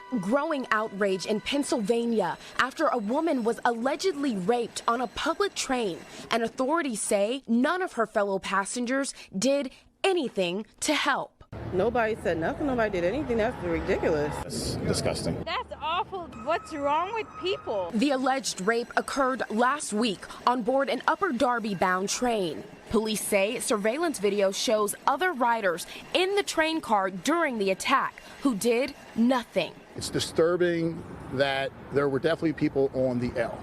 Growing outrage in Pennsylvania after a woman was allegedly raped on a public train, and authorities say none of her fellow passengers did anything to help. Nobody said nothing. Nobody did anything. That's ridiculous. It's disgusting. That's awful. What's wrong with people? The alleged rape occurred last week on board an Upper Darby-bound train. Police say surveillance video shows other riders in the train car during the attack who did nothing. It's disturbing that there were definitely people on the L,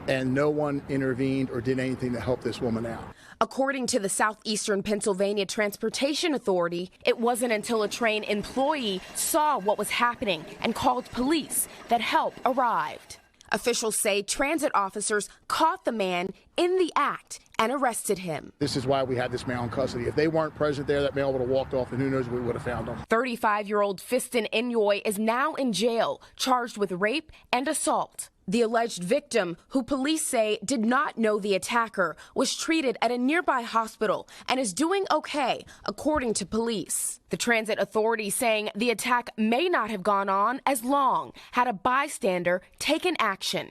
and no one intervened or did anything to help this woman out. According to the Southeastern Pennsylvania Transportation Authority, it wasn't until a train employee saw what was happening and called police that help arrived. Officials say transit officers caught the man in the act and arrested him. This is why we had this male in custody. If they weren't present there, that male would have walked off, and who knows if we would have found him. 35-year-old Fiston Inouye is now in jail, charged with rape and assault. The alleged victim, who police say did not know the attacker, was treated at a nearby hospital and is doing okay, according to police. The transit authority saying the attack may not have gone on as long had a bystander taken action.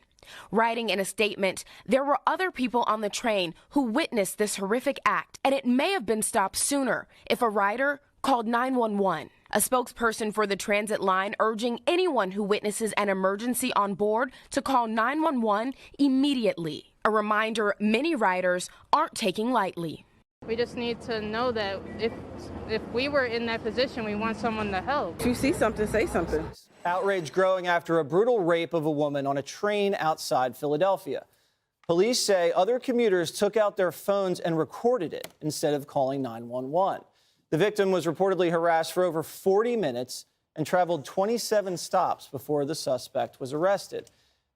Writing in a statement, there were other people on the train who witnessed this horrific act, and it may have been stopped sooner if a rider called 911. A spokesperson for the transit line urging anyone who witnesses an emergency on board to call 911 immediately. A reminder many riders aren't taking lightly. We just need to know that if we were in that position, we want someone to help. If you see something, say something. Outrage growing after a brutal rape of a woman on a train outside Philadelphia. Police say other commuters took out their phones and recorded it instead of calling 911. The victim was reportedly harassed for over 40 minutes and traveled 27 stops before the suspect was arrested.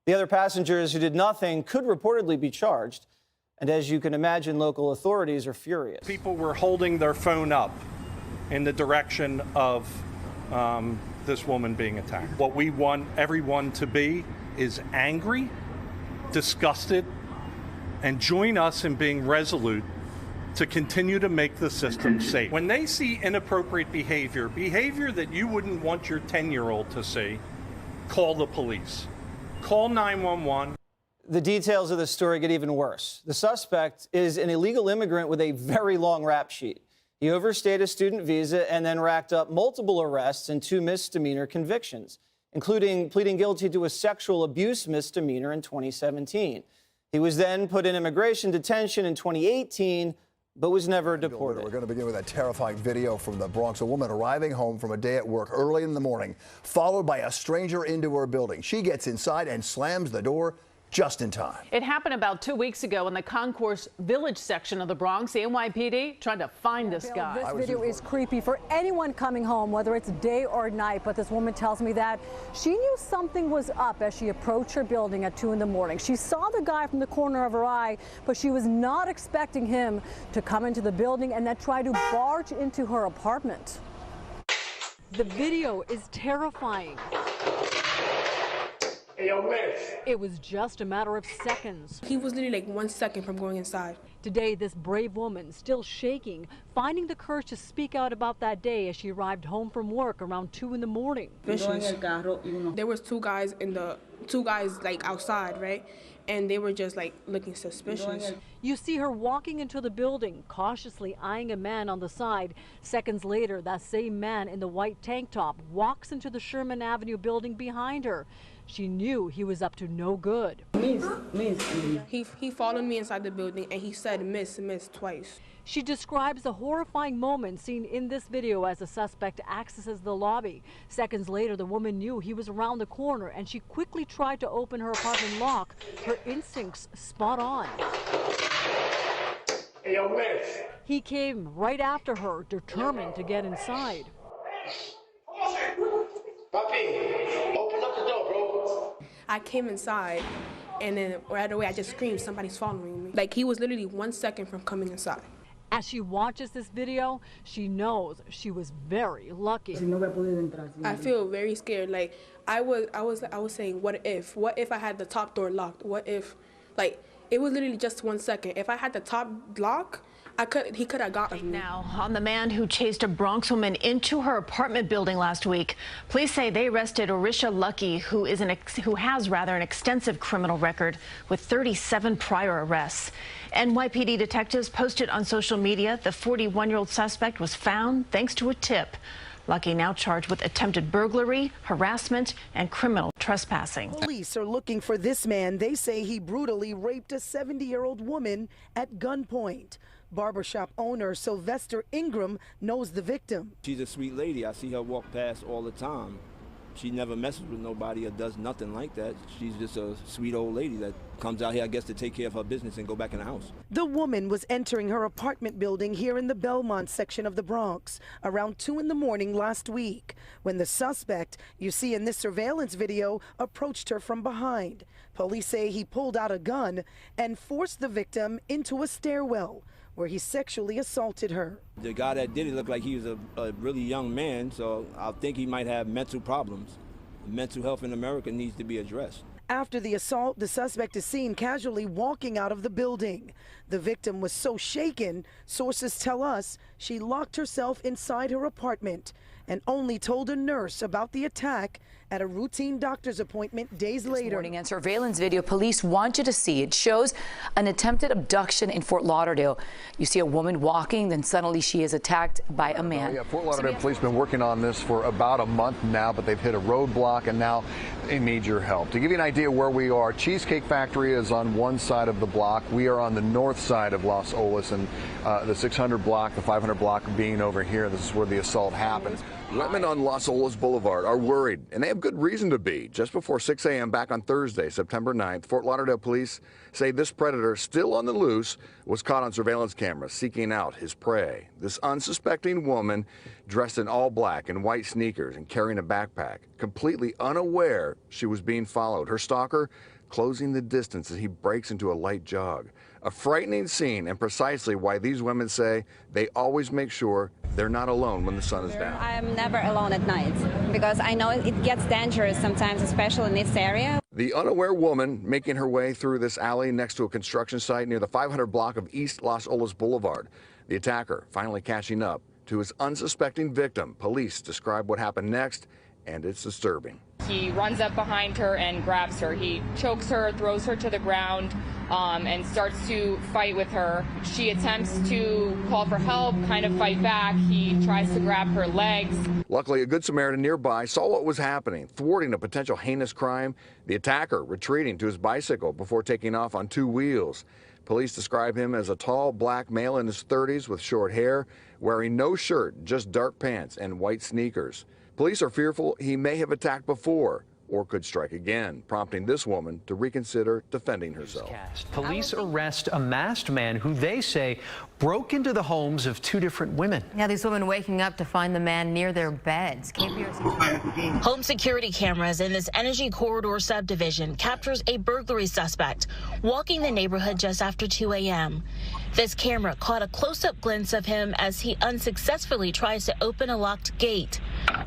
The other passengers who did nothing could reportedly be charged. And as you can imagine, local authorities are furious. People were holding their phone up in the direction of this woman being attacked. What we want everyone to be is angry, disgusted, and join us in being resolute to continue to make the system safe. When they see inappropriate behavior that you wouldn't want your 10-year-old to see, call the police. Call 911. The details of this story get even worse. The suspect is an illegal immigrant with a very long rap sheet. He overstayed a student visa and then racked up multiple arrests and 2 misdemeanor convictions, including pleading guilty to a sexual abuse misdemeanor in 2017. He was then put in immigration detention in 2018, but was never deported. We're going to begin with a terrifying video from the Bronx. A woman arriving home from a day at work early in the morning, followed by a stranger into her building. She gets inside and slams the door just in time. It happened about 2 weeks ago in the Concourse Village section of the Bronx. The NYPD trying to find this guy. This video is creepy for anyone coming home, whether it's day or night. But this woman tells me that she knew something was up as she approached her building at 2 in the morning. She saw the guy from the corner of her eye, but she was not expecting him to come into the building and then try to barge into her apartment. The video is terrifying. It was just a matter of seconds. He was literally like 1 second from going inside. Today, this brave woman, still shaking, finding the courage to speak out about that day as she arrived home from work around 2 in the morning. There was two guys like outside, right? And they were just like looking suspicious. You see her walking into the building, cautiously eyeing a man on the side. Seconds later, that same man in the white tank top walks into the Sherman Avenue building behind her. She knew he was up to no good. He followed me inside the building and he said miss twice. She describes the horrifying moment seen in this video as the suspect accesses the lobby. Seconds later, the woman knew he was around the corner and she quickly tried to open her apartment lock. Her instincts spot on. He came right after her, determined to get inside. Open up the door, bro. I came inside and then right away I just screamed, somebody's following me. Like he was literally 1 second from coming inside. As she watches this video, she knows she was very lucky. I feel very scared. Like I was saying, what if I had the top door locked? What if, like, it was literally just 1 second. If I had the top lock, He could have gotten me. Now, on the man who chased a Bronx woman into her apartment building last week, police say they arrested Orisha Lucky, who has an extensive criminal record with 37 prior arrests. NYPD detectives posted on social media the 41-year-old suspect was found thanks to a tip. Lucky now charged with attempted burglary, harassment, and criminal trespassing. Police are looking for this man. They say he brutally raped a 70-year-old woman at gunpoint. Barbershop owner Sylvester Ingram knows the victim. She's a sweet lady. I see her walk past all the time. She never messes with nobody or does nothing like that. She's just a sweet old lady that comes out here, I guess, to take care of her business and go back in the house. The woman was entering her apartment building here in the Belmont section of the Bronx around 2 in the morning last week when the suspect you see in this surveillance video approached her from behind. Police say he pulled out a gun and forced the victim into a stairwell where he sexually assaulted her. The guy that did it looked like he was a really young man, so I think he might have mental problems. Mental health in America needs to be addressed. After the assault, the suspect is seen casually walking out of the building. The victim was so shaken, sources tell us she locked herself inside her apartment and only told a nurse about the attack at a routine doctor's appointment days later. This morning, and surveillance video police want you to see. It shows an attempted abduction in Fort Lauderdale. You see a woman walking, then suddenly she is attacked by a man. Yeah, Fort Lauderdale police have been working on this for about a month now, but they've hit a roadblock and now they need your help. To give you an idea where we are, Cheesecake Factory is on one side of the block. We are on the north side of Los Olas, and the 600 block, the 500 block being over here. This is where the assault happened. Women on Los Olas Boulevard are worried, and they have good reason to be. Just before 6 a.m. back on Thursday, September 9th, Fort Lauderdale police say this predator, still on the loose, was caught on surveillance cameras seeking out his prey. This unsuspecting woman, dressed in all black and white sneakers and carrying a backpack, completely unaware she was being followed. Her stalker closing the distance as he breaks into a light jog. A frightening scene, and precisely why these women say they always make sure they're not alone when the sun is down. I'm never alone at night because I know it gets dangerous sometimes, especially in this area. The unaware woman making her way through this alley next to a construction site near the 500 block of East Los Olas Boulevard. The attacker finally catching up to his unsuspecting victim. Police describe what happened next, and it's disturbing. He runs up behind her and grabs her. He chokes her, throws her to the ground, and starts to fight with her. She attempts to call for help, kind of fight back. He tries to grab her legs. Luckily, a Good Samaritan nearby saw what was happening, thwarting a potential heinous crime. The attacker retreating to his bicycle before taking off on 2 wheels. Police describe him as a tall black male in his 30s with short hair, wearing no shirt, just dark pants and white sneakers. Police are fearful he may have attacked before or could strike again, prompting this woman to reconsider defending herself. Police arrest a masked man who they say broke into the homes of 2 different women. Yeah, these women waking up to find the man near their beds. Home security cameras in this energy corridor subdivision captures a burglary suspect walking the neighborhood just after 2 a.m. This camera caught a close-up glimpse of him as he unsuccessfully tries to open a locked gate.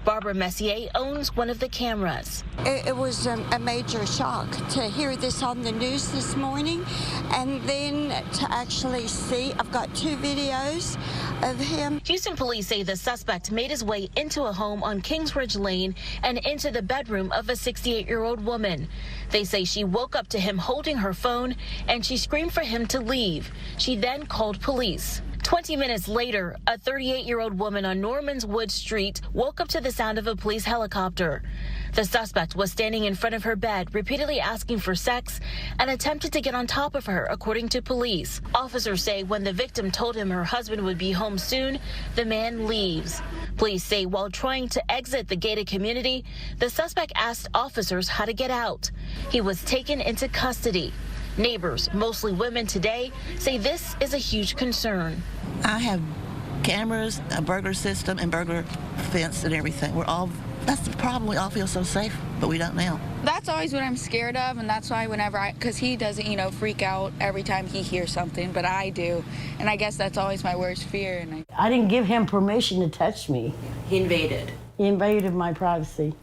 Barbara Messier owns one of the cameras. It was a major shock to hear this on the news this morning, and then to actually see, I've got 2 videos of him. Houston police say the suspect made his way into a home on Kingsridge Lane and into the bedroom of a 68-year-old woman. They say she woke up to him holding her phone, and she screamed for him to leave. She then called police. 20 minutes later, a 38-year-old woman on Norman's Wood Street woke up to the sound of a police helicopter. The suspect was standing in front of her bed, repeatedly asking for sex, and attempted to get on top of her, according to police. Officers say when the victim told him her husband would be home soon, the man leaves. Police say while trying to exit the gated community, the suspect asked officers how to get out. He was taken into custody. Neighbors, mostly women today, say this is a huge concern. I have cameras, a burglar system, and burglar fence and everything. That's the problem. We all feel so safe, but we don't now. That's always what I'm scared of, and that's why because he doesn't, freak out every time he hears something, but I do. And I guess that's always my worst fear. And I didn't give him permission to touch me. He invaded. He invaded my privacy.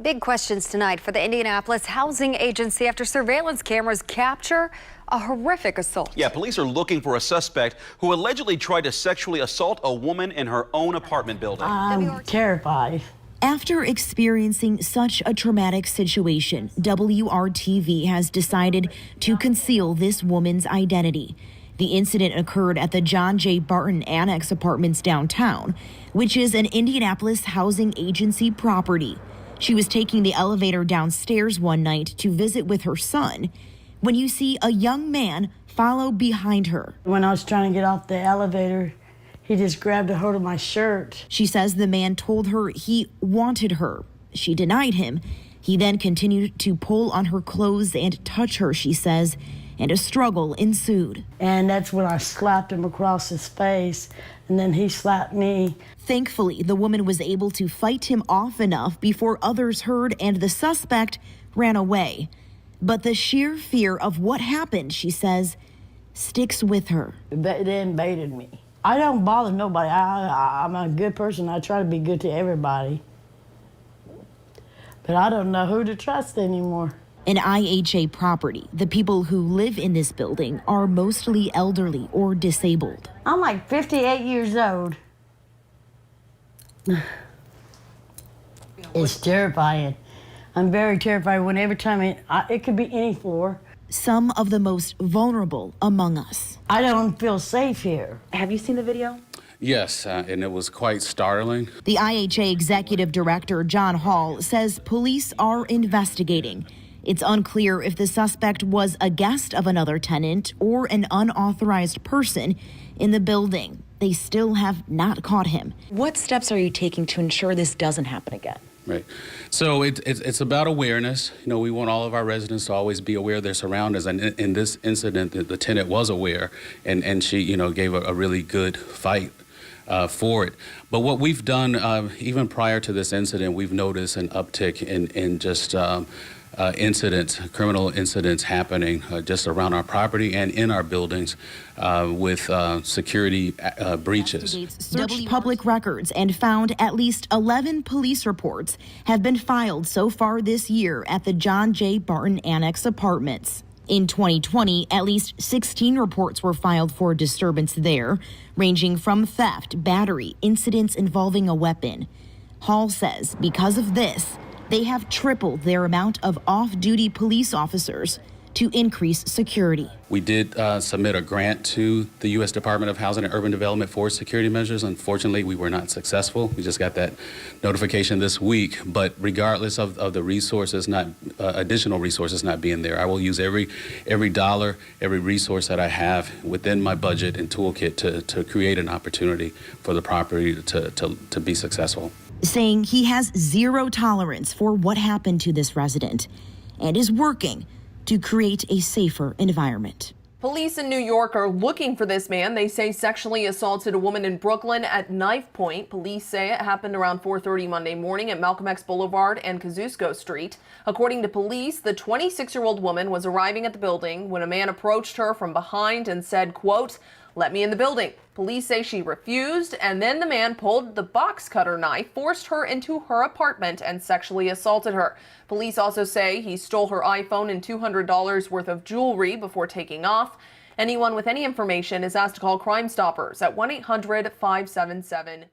Big questions tonight for the Indianapolis Housing Agency after surveillance cameras capture a horrific assault. Yeah, police are looking for a suspect who allegedly tried to sexually assault a woman in her own apartment building. I'm terrified. After experiencing such a traumatic situation, WRTV has decided to conceal this woman's identity. The incident occurred at the John J. Barton Annex Apartments downtown, which is an Indianapolis Housing Agency property. She was taking the elevator downstairs one night to visit with her son when you see a young man follow behind her. When I was trying to get off the elevator, he just grabbed a hold of my shirt. She says the man told her he wanted her. She denied him. He then continued to pull on her clothes and touch her, she says, and a struggle ensued. And that's when I slapped him across his face, and then he slapped me. Thankfully, the woman was able to fight him off enough before others heard and the suspect ran away. But the sheer fear of what happened, she says, sticks with her. They invaded me. I don't bother nobody. I'm a good person. I try to be good to everybody. But I don't know who to trust anymore. An IHA property. The people who live in this building are mostly elderly or disabled. I'm like 58 years old. It's terrifying. I'm very terrified when every time it could be any floor. Some of the most vulnerable among us. I don't feel safe here. Have you seen the video? Yes, and it was quite startling. The IHA executive director, John Hall, says police are investigating. It's unclear if the suspect was a guest of another tenant or an unauthorized person in the building. They still have not caught him. What steps are you taking to ensure this doesn't happen again? Right. So it's about awareness. You know, we want all of our residents to always be aware of their surroundings. And in this incident, the tenant was aware, and she, you know, gave a really good fight for it. But what we've done, even prior to this incident, we've noticed an uptick in just incidents, criminal incidents happening just around our property and in our buildings with security breaches. Searched public records and found at least 11 police reports have been filed so far this year at the John J. Barton Annex Apartments. In 2020, at least 16 reports were filed for disturbance there, ranging from theft, battery, incidents involving a weapon. Hall says because of this, they have tripled their amount of off-duty police officers to increase security. We did submit a grant to the U.S. Department of Housing and Urban Development for security measures. Unfortunately, we were not successful. We just got that notification this week. But regardless of the resources, additional resources not being there, I will use every dollar, every resource that I have within my budget and toolkit to create an opportunity for the property to be successful. Saying he has zero tolerance for what happened to this resident and is working to create a safer environment. Police in New York are looking for this man. They say sexually assaulted a woman in Brooklyn at knife point. Police say it happened around 4:30 Monday morning at Malcolm X Boulevard and Kosciuszko Street. According to police, the 26-year-old woman was arriving at the building when a man approached her from behind and said, quote, "Let me in the building." Police say she refused, and then the man pulled the box cutter knife, forced her into her apartment, and sexually assaulted her. Police also say he stole her iPhone and $200 worth of jewelry before taking off. Anyone with any information is asked to call Crime Stoppers at 1-800-577